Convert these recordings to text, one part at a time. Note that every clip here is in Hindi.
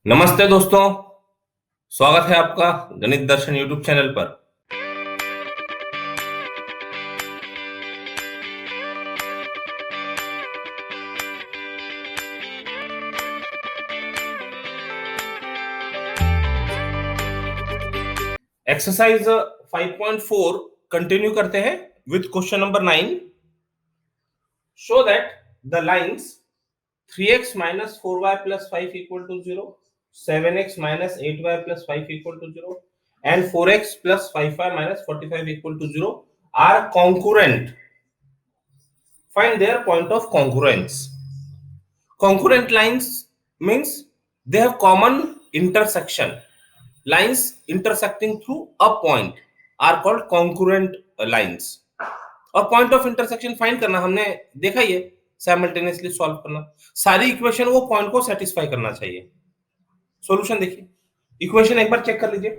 नमस्ते दोस्तों, स्वागत है आपका गणित दर्शन यूट्यूब चैनल पर। एक्सरसाइज 5.4 कंटिन्यू करते हैं with question number 9। Show that the lines 3x minus 4y plus 5 equal to 0, 7x minus 8y plus 5 equal to 0, and 4x plus 5y minus 45 equal to 0 are congruent. Find their point of congruence. Congruent lines means they have common intersection. Lines intersecting through a point are called congruent lines. और पॉइंट ऑफ इंटरसेक्शन फाइंड करना हमने देखा ही है, साइमल्टेनियसली सॉल्व करना। सारी इक्वेशन वो पॉइंट को सेटिस्फाई करना चाहिए। सॉल्यूशन देखिए, इक्वेशन एक बार चेक कर लीजिए।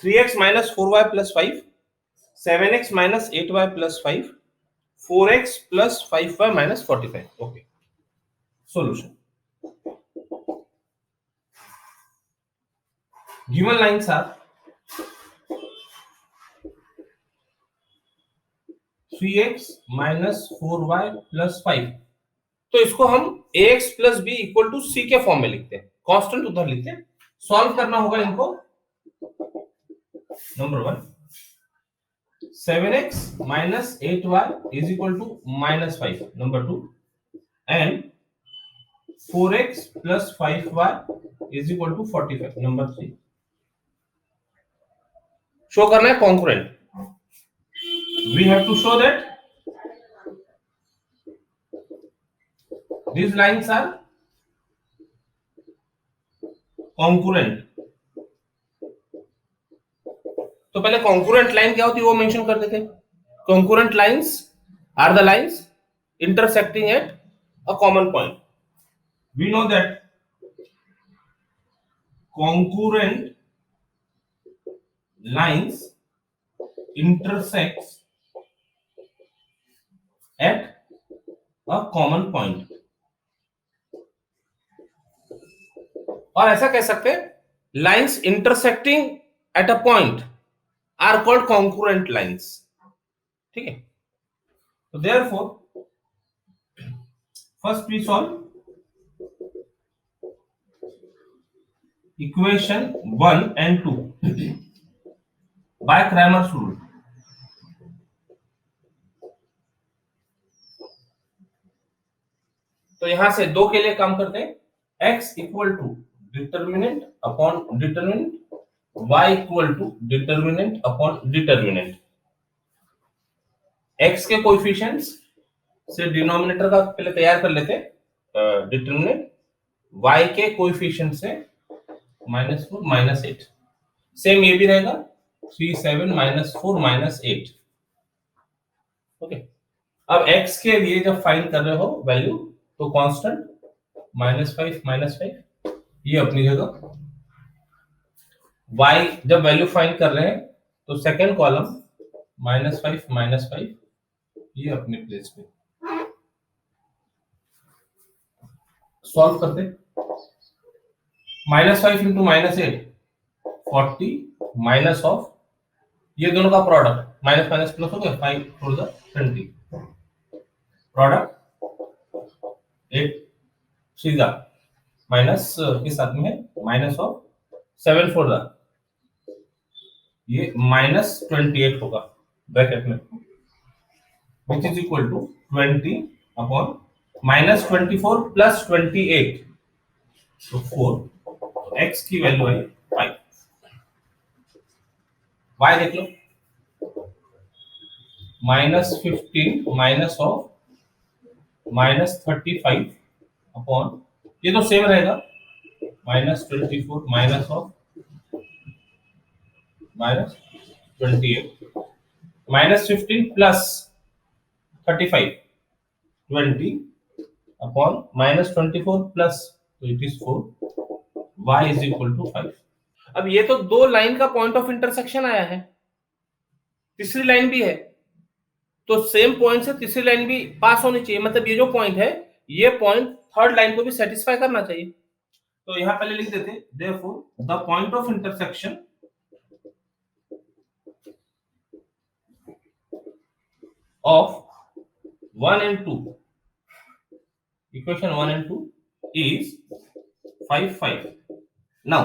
3x minus 4y plus 5, 7x minus 8y plus 5, 4x plus 5y minus 45. Okay. Solution. Given lines are 3x minus 4y plus 5, तो इसको हम ax plus b equal to c के फॉर्म में लिखते हैं, कांस्टेंट उधर लिखते हैं। सॉल्व करना होगा इनको। Number 1, 7x minus 8y is equal to minus 5. Number 2, and 4x plus 5y is equal to 45. Number 3. Show करना है concurrent. We have to show that these lines are congruent. तो पहले congruent line क्या होती है वो मेंशन कर देते हैं। Congruent lines are the lines intersecting at a common point. We know that congruent lines intersects at a common point. और ऐसा कह सकते हैं lines intersecting at a point are called congruent lines. ठीक है, तो therefore first we solve equation 1 and 2 by Cramer's rule. तो यहां से दो के लिए काम करते हैं। x equal to determinant upon determinant, y equal to determinant upon determinant. x के कोएफिशिएंट्स से डिनोमिनेटर का पहले तैयार कर लेते हैं डिटर्मिनेंट, y के कोएफिशिएंट से -4 -8। सेम ये भी रहेगा 3 7 -4 -8। ओके, अब x के लिए जब फाइंड कर रहे हो वैल्यू तो कांस्टेंट -5 -5 ये अपनी जगह। y जब वैल्यू फाइंड कर रहे हैं तो सेकंड कॉलम -5 -5 ये अपने प्लेस पे। सॉल्व करते, -5 इंटू -8 40 माइनस ऑफ ये दोनों का प्रोडक्ट माइनस माइनस प्लस हो गया 5 4 द 20 प्रोडक्ट 8 3 द माइनस के साथ में माइनस ऑफ 7 4 द ये -28 होगा ब्रैकेट में, which is equal to 20 upon -24 plus 28, तो 4। x की वैल्यू है 5। y देख लो, -15 माइनस ऑफ -35 अपॉन ये तो सेम रहेगा -24 minus of -28 -15 plus 35 20 upon -24 plus तो it is 4, y is equal to 5। अब ये तो दो लाइन का पॉइंट ऑफ इंटरसेक्शन आया है, तीसरी लाइन भी है, तो सेम पॉइंट से तीसरी लाइन भी पास होनी चाहिए। मतलब ये जो पॉइंट है ये पॉइंट थर्ड लाइन को भी सेटिस्फाई करना चाहिए। तो यहां पहले लिख देते, therefore the point of intersection of 1 and 2, equation 1 and 2 is 5 5. Now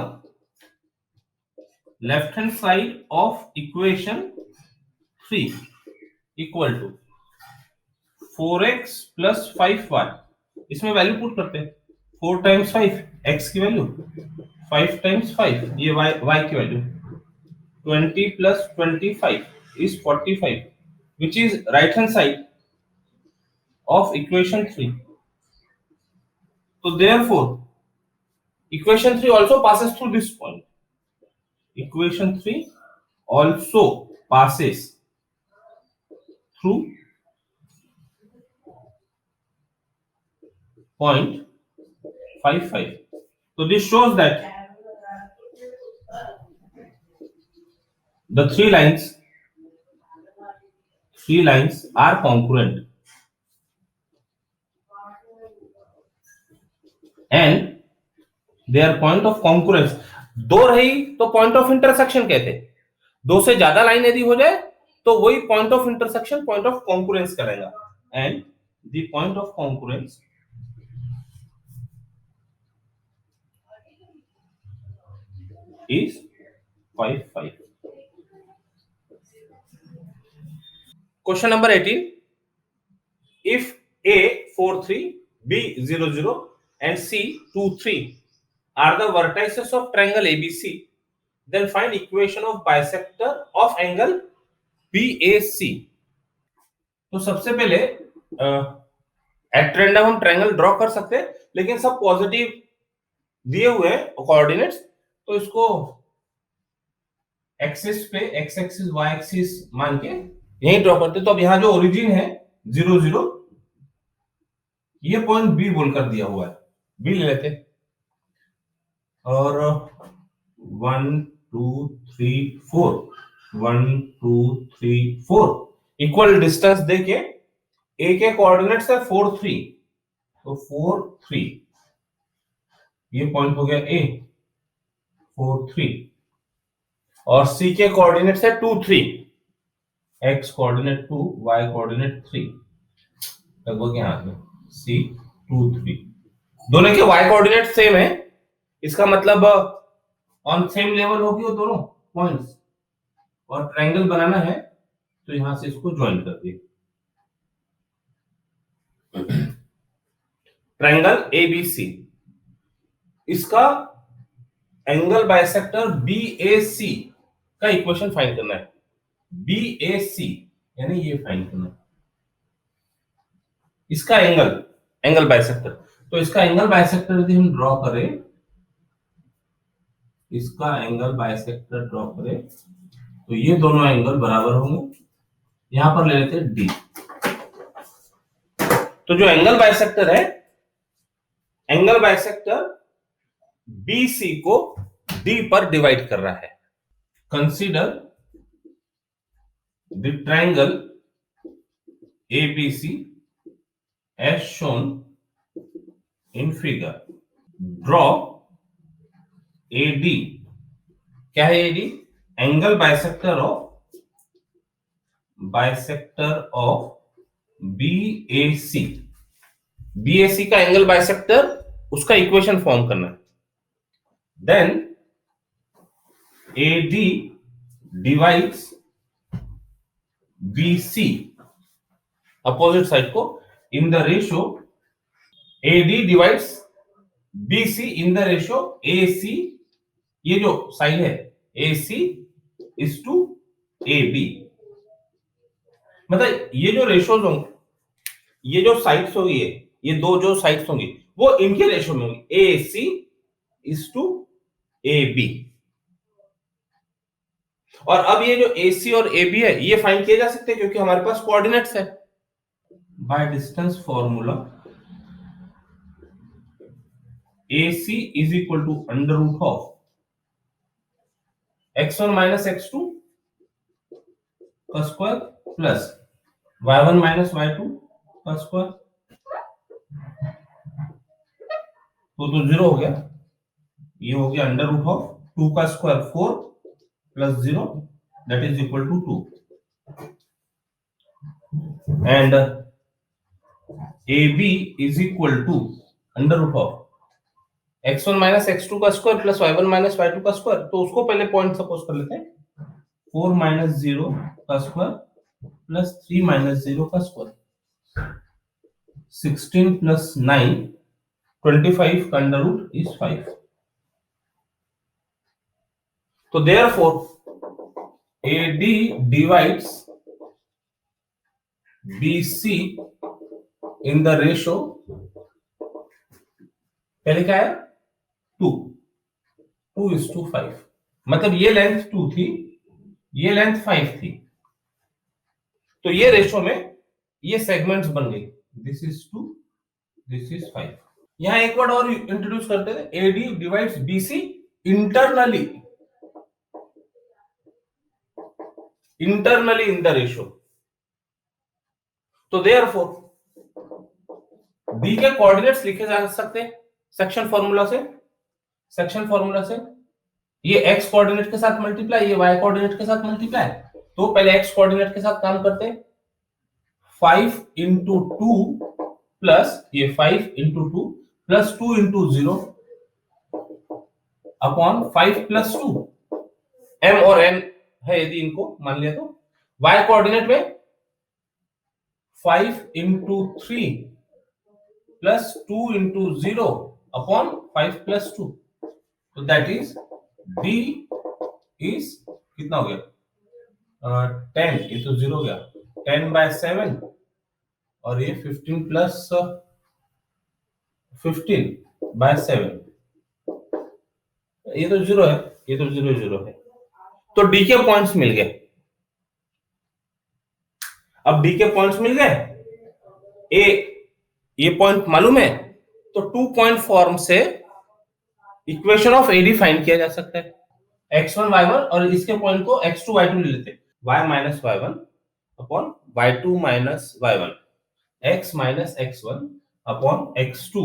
left hand side of equation 3 equal to 4x plus 5y. इसमें वैल्यू पुट करते हैं, 4 times 5 x की वैल्यू, 5 times 5 ये y की value, 20 plus 25 is 45, which is right hand side of equation 3. So therefore equation 3 also passes through this point. Equation 3 also passes through point 55. So this shows that the three lines are congruent and their point of congruence. दो रही तो पॉइंट ऑफ इंटरसेक्शन कहते, दो से ज्यादा लाइन यदि हो जाए तो वही point of intersection point of concurrence करेगा, and the point of concurrence is 5 5. Question number 18. If A 4 3, B 0 0 and C 2 3 are the vertices of triangle ABC, then find equation of bisector of angle BAC. तो सबसे पहले एट रैंडम हम ट्रायंगल ड्रॉ कर सकते हैं, लेकिन सब पॉजिटिव दिए हुए हैं कोऑर्डिनेट्स, तो इसको एक्सिस पे एक्स एक्सिस वाई एक्सिस मान के यही ड्रॉ करते। तो अब यहाँ जो ओरिजिन है 0 0, ये पॉइंट बी बोलकर दिया हुआ है, बी ले लेते, और 1 2 3 4 1 2 3 4 इक्वल डिस्टेंस देके ए के कोऑर्डिनेट्स है 4 3, तो 4 3 ये पॉइंट हो गया ए 4 3, और सी के कोऑर्डिनेट्स है 2 3, एक्स कोऑर्डिनेट 2 वाई कोऑर्डिनेट 3, लगभग यहां पे सी 2 3, दोनों के वाई कोऑर्डिनेट सेम है, इसका मतलब ऑन सेम लेवल होगी वो दोनों पॉइंट्स, और ट्रायंगल बनाना है तो यहां से इसको ज्वाइन कर दिए। ट्रायंगल एबीसी, इसका एंगल बाइसेक्टर बीएसी का इक्वेशन फाइंड करना है, बीएसी यानी ये फाइंड करना है, इसका एंगल बाइसेक्टर। तो इसका एंगल बाइसेक्टर यदि हम ड्रॉ करें, इसका एंगल बाइसेक्टर ड्रॉ करें तो ये दोनों एंगल बराबर होंगे, यहां पर ले लेते हैं डी। तो जो एंगल बाइसेक्टर है, एंगल बाइसेक्टर बीसी को डी पर डिवाइड कर रहा है। Consider the triangle ABC as shown in figure, draw AD, क्या है AD? Angle bisector of BAC, BAC का एंगल बाइसेक्टर, उसका इक्वेशन फॉर्म करना है। Then AD divides BC, opposite side को, in the ratio, AD divides BC in the ratio AC, ये जो साइड है एसी इज टू एबी, मतलब ये जो रेशियोज होंगे, ये जो साइड्स होगी, ये दो जो साइड्स होंगी वो इनके रेशियो में होंगी, एसी इज टू एबी। और अब ये जो AC और AB है ये फाइंड किए जा सकते हैं क्योंकि हमारे पास कोऑर्डिनेट्स है। By distance formula AC is equal to under root of x1 minus x2 का square plus y1 minus y2 का स्क्वायर, तो 0 हो गया, ये हो गया अंडर रूट ऑफ 2 का square 4 plus 0 that is equal to 2 and AB is equal to under root of x1 minus x2 का square plus y1 minus y2 का स्क्वायर। तो उसको पहले पॉइंट सपोज कर लेते हैं 4 माइनस 0 का स्क्वायर प्लस 3 माइनस 0 का स्क्वायर 16 प्लस 9 25 का अंडर रूट इज 5। तो therefore AD divides BC in the ratio पहले क्या है 2:5। मतलब ये लेंथ 2 थी, ये लेंथ 5 थी, तो ये रेशो में ये सेगमेंट्स बन गई। This is 2, this is 5। यहां एक वर्ड और इंट्रोड्यूस करते थे, AD divides BC internally in the ratio. तो देयरफॉर B के कोऑर्डिनेट्स लिखे जा सकते हैं सेक्शन फॉर्मूला से। ये x कोऑर्डिनेट के साथ मल्टीप्लाई, ये y कोऑर्डिनेट के साथ मल्टीप्लाई। तो पहले x कोऑर्डिनेट के साथ काम करते हैं, 5 इंटू 2 प्लस ये 5 into 2 plus 2 into 0 upon 5 plus 2 m और n है यदि इनको मान लिया तो y कोऑर्डिनेट में 5 into 3 plus 2 into 0 upon 5 plus 2। तो दैट इज D इज कितना हो गया 10, ये तो 0 हो गया 10/7 और ये 15 प्लस 15/7, ये तो 0 है, ये तो 0 है। तो D के पॉइंट्स मिल गए। अब D के पॉइंट्स मिल गए, ए ये पॉइंट मालूम है, तो 2 पॉइंट फॉर्म से इक्वेशन ऑफ AD फाइंड किया जा सकता है, x1 y1 और इसके पॉइंट को x2 y2 ले लेते हैं, y minus y1 upon y2 minus y1, x minus x1 upon x2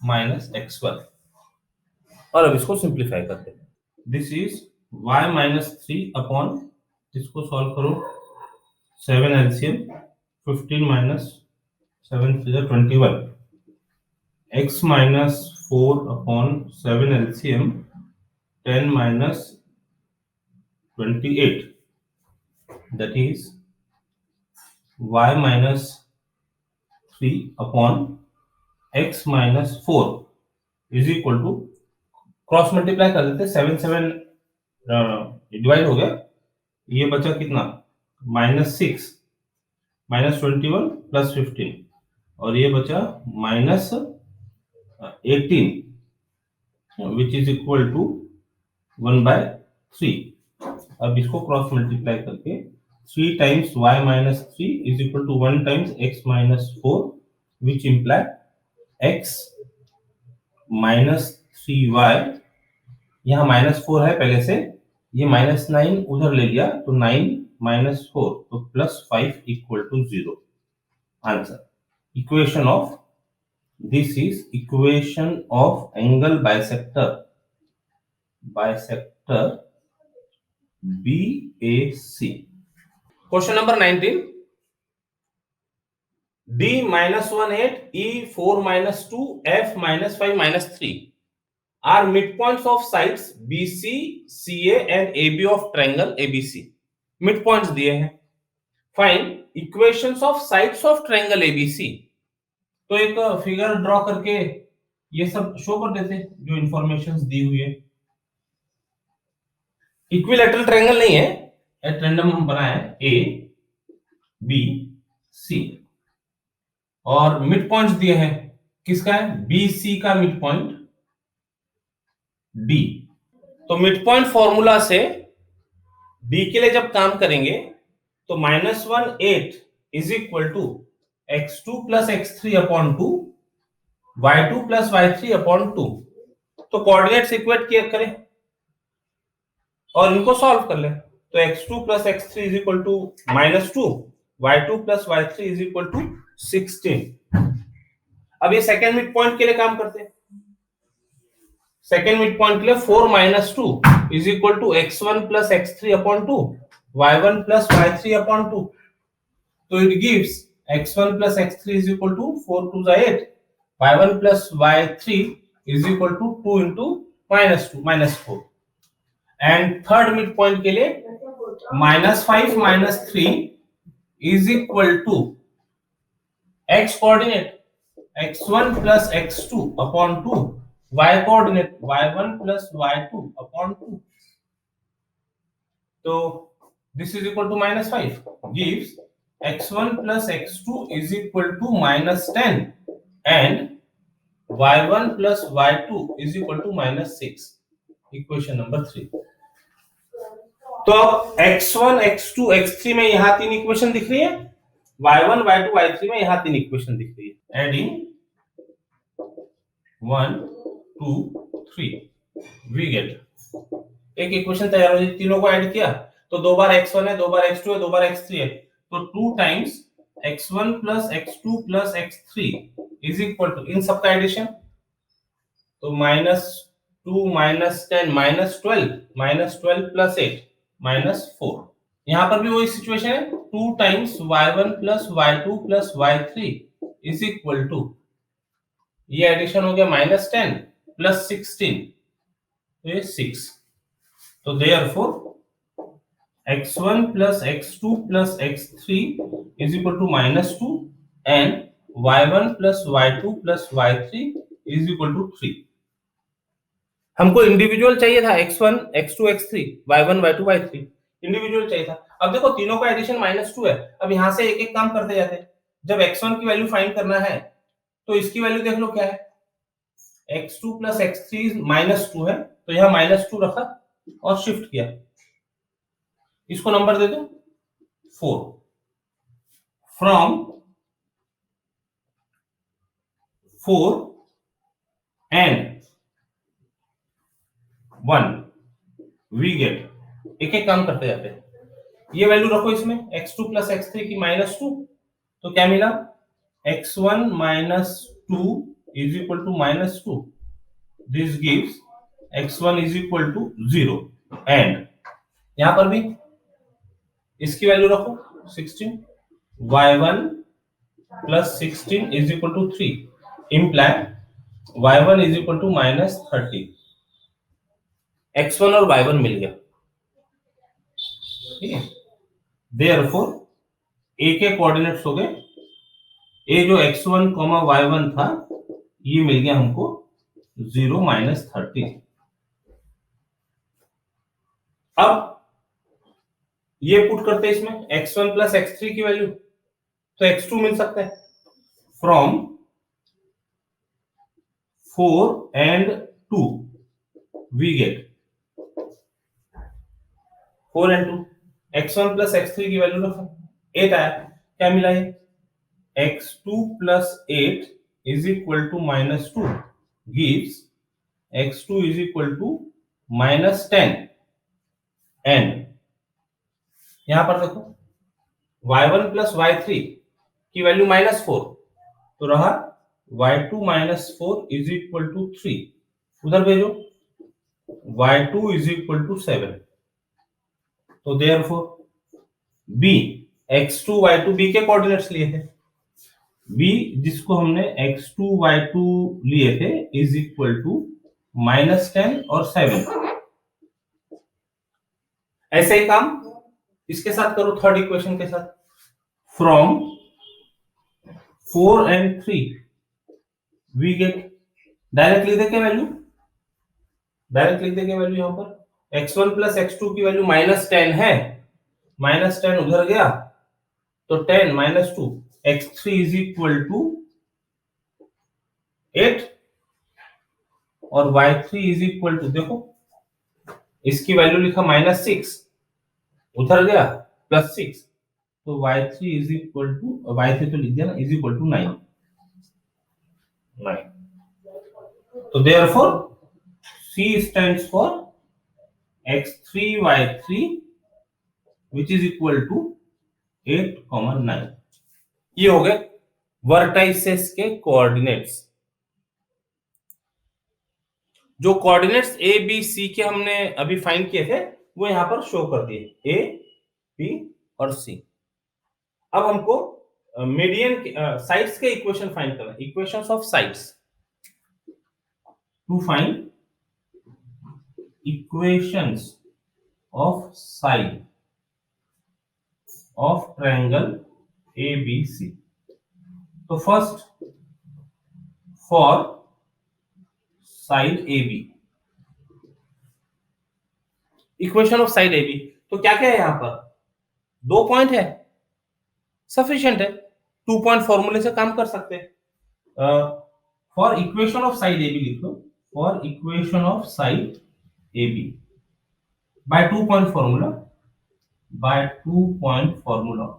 minus x1। और अब इसको सिंप्लीफाई करते हैं, this is y minus 3 upon, इसको सॉल्व करो 7 LCM 15 minus 7 21, x minus 4 upon 7 LCM 10 minus 28, that is y minus 3 upon x minus 4 is equal to, cross multiply कर देते, 7 डिवाइड हो गया, ये बचा कितना -6 -21 प्लस 15 और ये बचा -18 विच इज इक्वल टू 1/3। अब इसको क्रॉस मल्टीप्लाई करके 3 times y minus 3 is equal to 1 times x minus 4 which imply x minus 3y, यहाँ -4 है पहले से, ये -9 उधर ले लिया तो 9 minus 4 तो +5 equal to 0। Answer equation of, this is equation of angle bisector BAC। Question number 19, D minus 1 8 E 4 minus 2 F minus 5 minus 3 are midpoints of sides BC CA and AB of triangle ABC। midpoints दिए हैं, find equations of sides of triangle ABC। तो एक फिगर ड्रॉ करके ये सब शो कर देते जो इंफॉर्मेशंस दी हुई है। इक्विलैटरल ट्रायंगल नहीं है, एट रैंडम हम बनाए A B C और मिड पॉइंट्स दिए हैं, किसका है BC का मिड पॉइंट D। तो मिड पॉइंट फॉर्मूला से D के लिए जब काम करेंगे तो -1 8 is equal to x2 plus x3 upon 2 y2 plus y3 upon 2। तो कोऑर्डिनेट्स इक्वेट किया करें और इनको सॉल्व कर ले, तो x2 plus x3 is equal to -2, y2 plus y3 is equal to 16। अब ये सेकेंड मिड पॉइंट के लिए काम करते हैं, सेकेंड मिड पॉइंट के लिए 4 minus 2 is equal to x1 plus x3 upon 2 y1 plus y3 upon 2. तो it gives x1 plus x3 is equal to 4 2 8, y1 plus y3 is equal to 2 into minus 2 minus 4. And third mid point के लिए -5 minus 3 is equal to x coordinate x1 plus x2 upon 2, y coordinate y1 plus y2 upon 2. So this is equal to -5 gives x1 plus x2 is equal to -10 and y1 plus y2 is equal to -6. Equation number 3. तो अब x1 x2 x3 में यहां तीन इक्वेशन दिख रही है, y1 y2 y3 में यहां तीन इक्वेशन दिख रही है. एडिंग 1 2 3 वी गेट एक इक्वेशन तैयार हो जाती. तीनों को ऐड किया तो दो बार x1 है, दो बार x2 है, दो बार x3 है. तो 2 times x1 plus x2 plus x3 is equal to, इन सबका एडिशन तो -2 -10 -12 प्लस 8 -4. यहां पर भी वही सिचुएशन है. 2 times y1 plus y2 plus y3 is equal to, ये एडिशन हो गया -10 प्लस 16 तो ये 6. तो therefore x1 plus x2 plus x3 is equal to -2 and y1 plus y2 plus y3 is equal to 3. हमको इंडिविजुअल चाहिए था x1 x2 x3 y1 y2 y3 individual चाहिए था. अब देखो तीनों का एडिशन -2 है. अब यहां से एक एक काम करते जाते हैं. जब x1 की वैल्यू फाइंड करना है तो इसकी वैल्यू देख लो क्या है. x2 प्लस x3 -2 है तो यहां -2 रखा और शिफ्ट किया. इसको नंबर दे दो 4. फ्रॉम 4 एंड 1 वी गेट, एक एक काम करते जाते हैं. ये वैल्यू रखो इसमें x2 प्लस x3 की -2 तो क्या मिला x1 -2 is equal to -2. This gives x1 is equal to 0 and यहां पर भी इसकी वैल्यू रखो 16. y1 plus 16 is equal to 3 imply y1 is equal to -30. x1 और y1 मिल गया. ठीक है. Therefore a के कोऑर्डिनेट्स हो गए. a जो x1, y1 था ये मिल गया हमको 0 -30. अब ये पुट करते हैं इसमें x1 प्लस x3 की वैल्यू तो x2 मिल सकता है. From 4 and 2 we get 4 and 2. x1 plus x3 की वैल्यू रखो 8 आया. क्या मिला है x2 plus 8 is equal to -2 gives x2 is equal to -10 and यहां पर देखो y1 प्लस y3 की वैल्यू -4 तो रहा y2 -4 इज इक्वल टू 3. उधर भेजो y2 इज इक्वल टू 7. तो therefore b x2 y2 b के कोऑर्डिनेट्स लिए थे. b जिसको हमने x2 y2 लिए थे इज इक्वल टू -10 और 7. ऐसे ही काम इसके साथ करो थर्ड इक्वेशन के साथ. From 4 and 3 we get, direct लिख देंगे वैल्यू, डायरेक्ट लिख देंगे वैल्यू. यहां पर x1 प्लस x2 की वैल्यू -10 है, -10 उधर गया तो 10 -2 x3 इज इक्वल टू 8 और y3 इज इक्वल टू, देखो इसकी वैल्यू लिखा -6 उधर गया +6 तो y3 is equal to, y3 तो लिख दिया ना, इज इक्वल टू 9. तो therefore C stands for x3 y3 which is equal to 8, 9. ये हो गए वर्टाइसेस के कोऑर्डिनेट्स. जो कोऑर्डिनेट्स ए बी सी के हमने अभी फाइंड किए थे वो यहां पर शो कर दिए, ए बी और सी। अब हमको मीडियन साइड्स के इक्वेशन फाइंड करना है, equations of sides. To find equations of side of triangle A B C. तो first for side A B, equation of side A B. तो क्या क्या है यहां पर, 2 पॉइंट है, सफिशिएंट है, 2 पॉइंट फॉर्मूले से काम कर सकते हैं। For equation of side A B लिख लो, for equation of side A B by 2 point formula, by 2 point formula.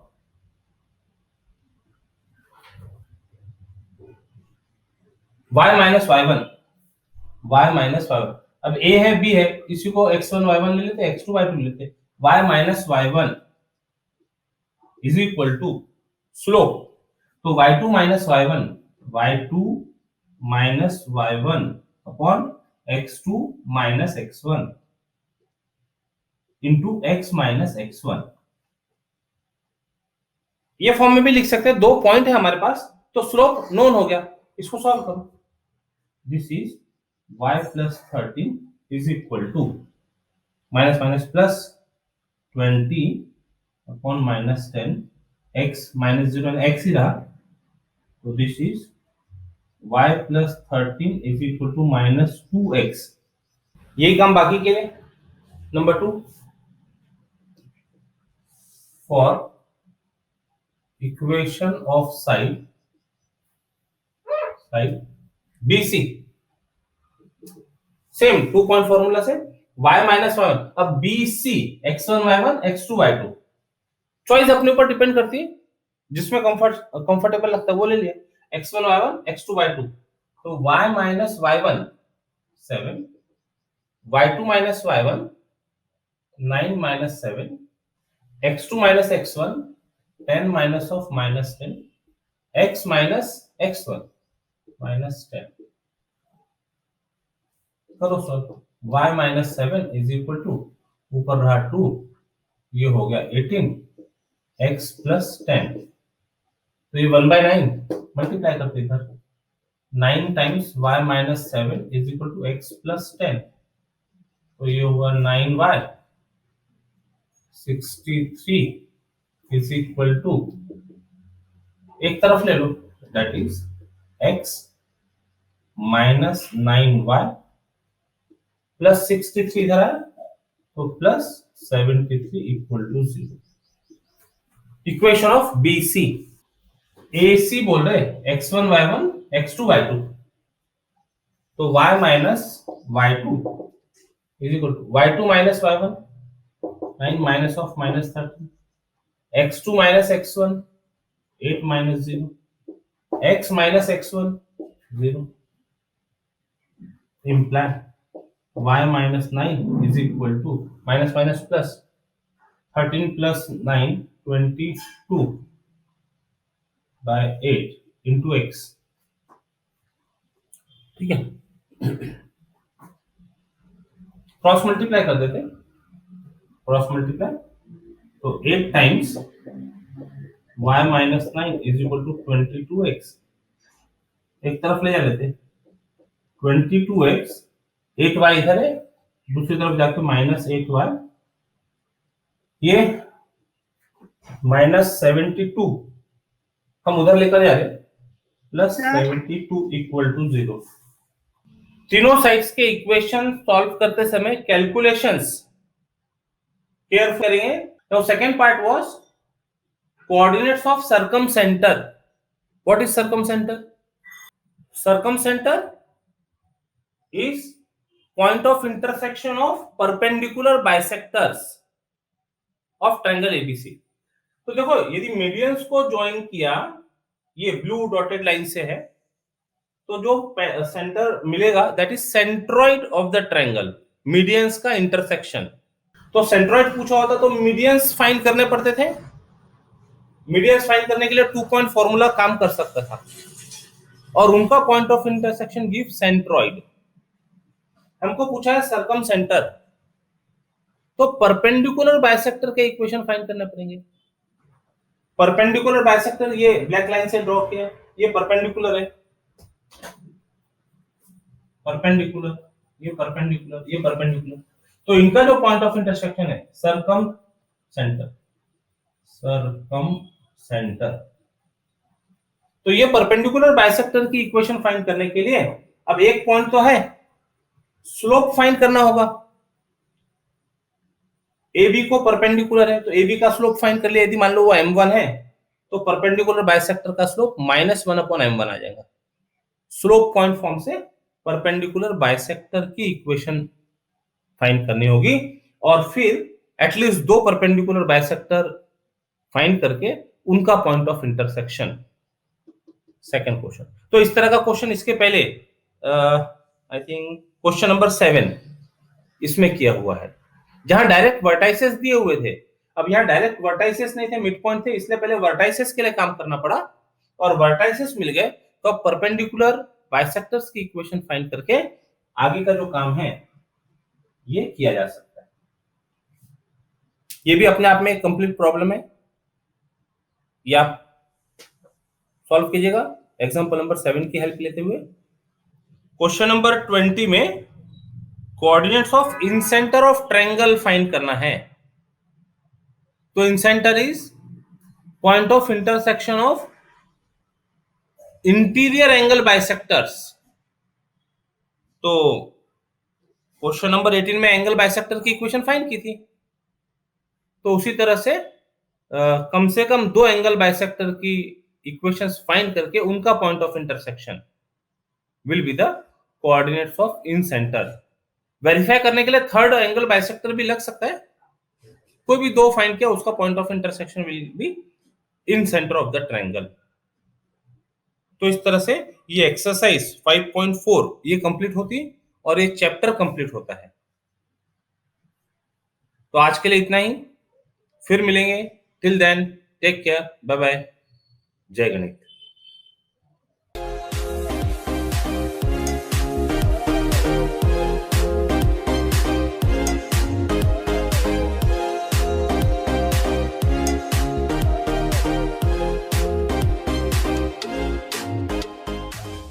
y minus y1, y minus y1। अब a है b है, इसी को x1 y1 ले लेते, x2 y2 लेते। y minus y1 is equal to slope, तो y2 minus y1, y2 minus y1 upon x2 minus x1 into x minus x1। ये फॉर्म में भी लिख सकते हैं, 2 पॉइंट है हमारे पास, तो स्लोप नोन हो गया। इसको सॉल्व करो, this is y plus 13 is equal to minus minus plus 20 upon minus 10, x minus 0 x ही रहा, तो this is y plus 13 is equal to minus 2x। यही काम बाकी के लिए। Number 2, for equation of side BC, same 2 point formula से y माइनस y1। अब BC x1 y1 x2 y2, choice अपने ऊपर डिपेंड करती है, जिसमें कंफर्टेबल लगता है वो ले लिया, x1 y1 x2 y2। तो y minus y1 7, y2 minus y1 9 minus 7, x2 minus x1 10 minus of minus 10, x minus x1 minus 10। करो solve, y minus 7 is equal to, ऊपर रहा 2, ये हो गया 18, x प्लस 10, तो ये 1/9 मल्टीप्लाई करते इधर, 9 times y minus 7 is equal to x plus 10, तो ये हुआ 9y 63 इज इक्वल टू, एक तरफ ले लो, that is x minus 9y plus 63 इधर है, तो plus 73 equal to 0। Equation of BC, AC बोल रहे x1 y1 x2 y2, तो y minus y2 is equal to y2 minus y1 9 minus of minus 13, x2 minus x1 8 minus 0, x minus x1 0, imply y minus 9 is equal to minus minus plus 13 plus 9 22 by 8 into x। ठीक है, क्रॉस मल्टीप्लाई कर देते, क्रॉस मल्टीप्लाई, तो 8 times y minus 9 is equal to 22x, एक तरफ ले जा लेते, 22x, 8y इधर है, दूसरी तरफ जाके माइनस 8y, ये माइनस 72 हम उधर लेकर जा रहे, प्लस 72 इक्वल टू 0। तीनों साइड्स के इक्वेशन सॉल्व करते समय कैलकुलेशंस केयरफुल करेंगे। Now second part was coordinates of circumcenter. What is circumcenter? Circumcenter is point of intersection of perpendicular bisectors of triangle ABC। तो देखो, यदि मीडियंस को ज्वाइन किया, ये ब्लू डॉटेड लाइन से है, तो जो सेंटर मिलेगा that is centroid of the triangle, medians का इंटरसेक्शन। तो सेंट्रॉइड पूछा होता तो मीडियंस फाइंड करने पड़ते थे, मीडियंस फाइंड करने के लिए 2 पॉइंट फॉर्मूला काम कर सकता था, और उनका point of intersection give centroid. हमको पूछा है सरकम सेंटर, तो परपेंडिकुलर बाइसेक्टर के इक्वेशन फाइंड करने पड़ेंगे। परपेंडिकुलर बाइसेक्टर ये ब्लैक लाइन से ड्रॉ किया, ये परपेंडिकुलर है, परपेंडिकुलर, ये परपेंडिकुलर, ये परपेंडिकुलर, तो इनका जो पॉइंट ऑफ इंटरसेक्शन है सरकम सेंटर, सरकम सेंटर, तो ये परपेंडिकुलर बाइसेक्टर की इक्वेशन फाइंड करने के लिए अब एक पॉइंट तो है, स्लोप फाइंड करना होगा। AB को परपेंडिकुलर है तो AB का स्लोप फाइंड कर लिया, यदि मान लो वो m1 है तो परपेंडिकुलर बाइसेक्टर का स्लोप -1/m1 आ जाएगा। स्लोप पॉइंट फॉर्म से परपेंडिकुलर बाइसेक्टर की इक्वेशन फाइंड करनी होगी और फिर एटलीस्ट दो परपेंडिकुलर बाइसेक्टर फाइंड करके उनका point of intersection, second question. तो इस तरह का क्वेश्चन इसके पहले आई थिंक क्वेश्चन नंबर 7 इसमें किया हुआ है, जहां डायरेक्ट वर्टाइसेस दिए हुए थे। अब यहाँ डायरेक्ट वर्टाइसेस नहीं थे, मिड पॉइंट थे, इसलिए पहले वर्टाइसेस के लिए काम करना पड़ा और वर्टाइसेस मिल गए तो अब परपेंडिकुलर बाइसेक्टर्स की इक्वेशन फाइंड करके आगे का जो काम है ये किया जा सकता है। ये भी अपने आप में एक कंप्लीट प्रॉब्लम है, ये आप सॉल्व कीजिएगा एग्जांपल नंबर 7 की हेल्प लेते हुए। क्वेश्चन नंबर 20 में coordinates of incentre of triangle find करना है। तो incentre is point of intersection of interior angle bisectors. तो क्वेश्चन नंबर 18 में एंगल बाइसेक्टर की इक्वेशन फाइंड की थी, तो उसी तरह से कम दो एंगल बाइसेक्टर की इक्वेशंस फाइंड करके उनका point of intersection will be the coordinates of in centre. Verify करने के लिए थर्ड एंगल बाइसेक्टर भी लग सकता है, कोई भी दो फाइंड किया उसका point of intersection will be in centre of the triangle. तो इस तरह से ये एक्सरसाइज 5.4 ये कंप्लीट होती और ये चैप्टर कंप्लीट होता है। तो आज के लिए इतना ही, फिर मिलेंगे, till then take care, bye bye, जय गणित।